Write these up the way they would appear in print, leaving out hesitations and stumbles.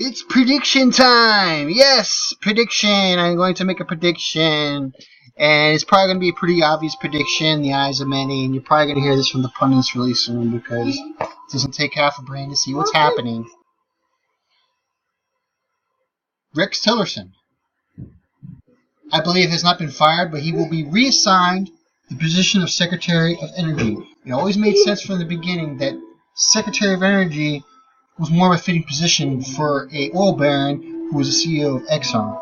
It's prediction time! Yes, prediction! I'm going to make a prediction. And it's probably going to be a pretty obvious prediction in the eyes of many. And you're probably going to hear this from the pundits really soon because it doesn't take half a brain to see what's happening. Rex Tillerson, I believe, has not been fired, but he will be reassigned the position of Secretary of Energy. It always made sense from the beginning that Secretary of Energy was more of a fitting position for a oil baron who was the CEO of Exxon.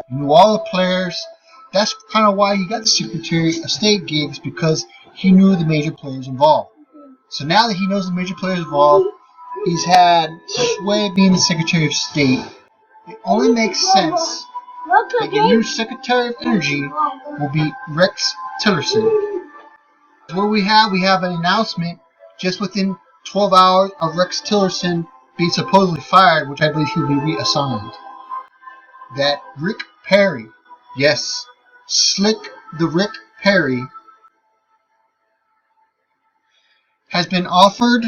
He knew all the players. That's kind of why he got the Secretary of State gigs, because he knew the major players involved. So now that he knows the major players involved, he's had sway being the Secretary of State. It only makes sense that your new Secretary of Energy will be Rex Tillerson. What we have an announcement just within 12 hours of Rex Tillerson being supposedly fired, which I believe he'll be reassigned. That Rick Perry, yes, Slick the Rick Perry, has been offered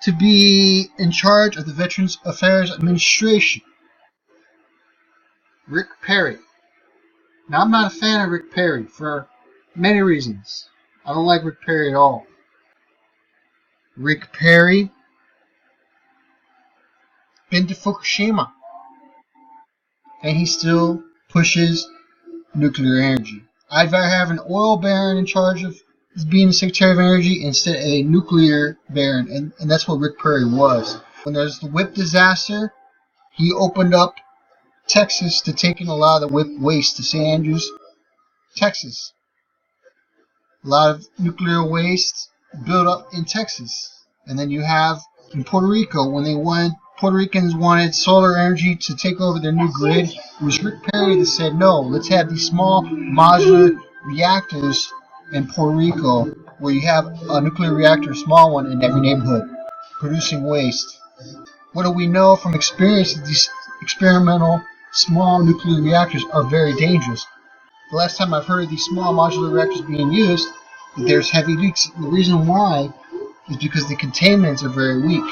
to be in charge of the Veterans Affairs Administration. Rick Perry. Now, I'm not a fan of Rick Perry for many reasons. I don't like Rick Perry at all. Rick Perry been to Fukushima, and he still pushes nuclear energy. I'd rather have an oil baron in charge of being the Secretary of Energy instead of a nuclear baron, and that's what Rick Perry was. When there's the WIP disaster, he opened up Texas to take in a lot of the WIP waste to St. Andrews, Texas. A lot of nuclear waste built up in Texas. And then you have in Puerto Rico, when Puerto Ricans wanted solar energy to take over their new grid, it was Rick Perry that said, no, let's have these small modular reactors in Puerto Rico where you have a nuclear reactor, a small one, in every neighborhood, producing waste. What do we know from experience? That these experimental small nuclear reactors are very dangerous. The last time I've heard of these small modular reactors being used, there's heavy leaks. The reason why is because the containments are very weak.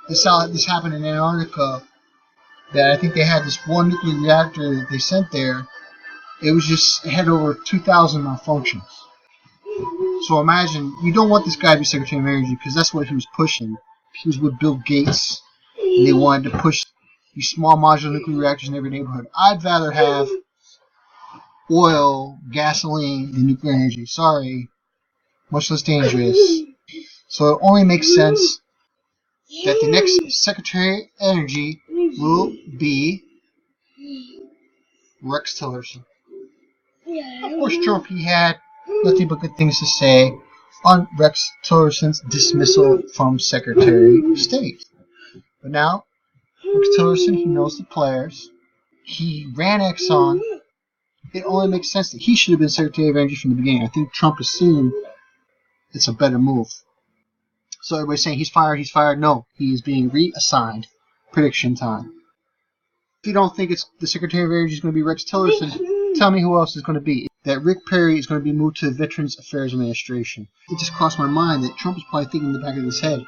This happened in Antarctica, that I think they had this one nuclear reactor that they sent there. It had over 2,000 malfunctions. So imagine, you don't want this guy to be Secretary of Energy because that's what he was pushing. He was with Bill Gates, and they wanted to push these small modular nuclear reactors in every neighborhood. I'd rather have oil, gasoline, than nuclear energy. Sorry. Much less dangerous. So it only makes sense that the next Secretary of Energy will be Rex Tillerson. Of course, Trump, he had nothing but good things to say on Rex Tillerson's dismissal from Secretary of State. But now, Rex Tillerson, he knows the players. He ran Exxon. It only makes sense that he should have been Secretary of Energy from the beginning. I think Trump is seeing it's a better move. So everybody's saying he's fired, he's fired. No, he is being reassigned. Prediction time. If you don't think it's the Secretary of Energy is going to be Rex Tillerson, tell me who else is going to be. That Rick Perry is going to be moved to the Veterans Affairs Administration. It just crossed my mind that Trump is probably thinking in the back of his head,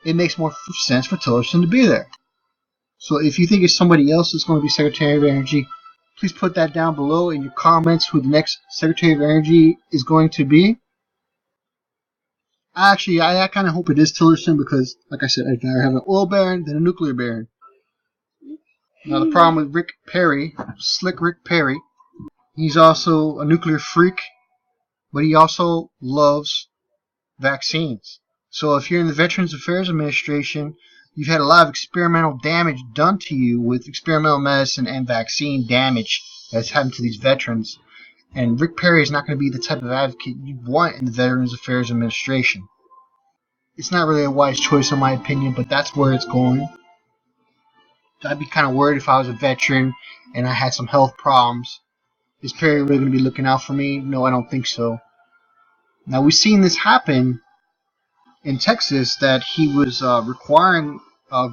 it makes more sense for Tillerson to be there. So if you think it's somebody else that's going to be Secretary of Energy, please put that down below in your comments who the next Secretary of Energy is going to be. Actually, I kind of hope it is Tillerson because, like I said, I'd rather have an oil baron than a nuclear baron. Now, the problem with Rick Perry, Slick Rick Perry, he's also a nuclear freak, but he also loves vaccines. So if you're in the Veterans Affairs Administration, you've had a lot of experimental damage done to you with experimental medicine and vaccine damage that's happened to these veterans. And Rick Perry is not going to be the type of advocate you want in the Veterans Affairs Administration. It's not really a wise choice in my opinion, but that's where it's going. I'd be kind of worried if I was a veteran and I had some health problems. Is Perry really going to be looking out for me? No, I don't think so. Now, we've seen this happen in Texas, that he was requiring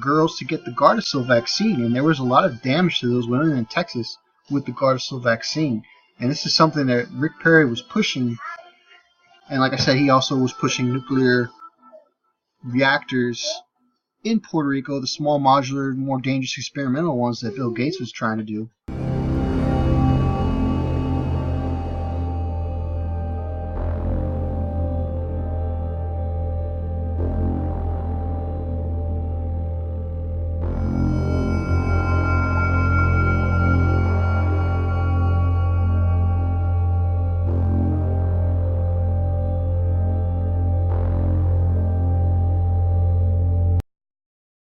girls to get the Gardasil vaccine, and there was a lot of damage to those women in Texas with the Gardasil vaccine. And this is something that Rick Perry was pushing, and like I said, he also was pushing nuclear reactors in Puerto Rico, the small modular, more dangerous experimental ones that Bill Gates was trying to do.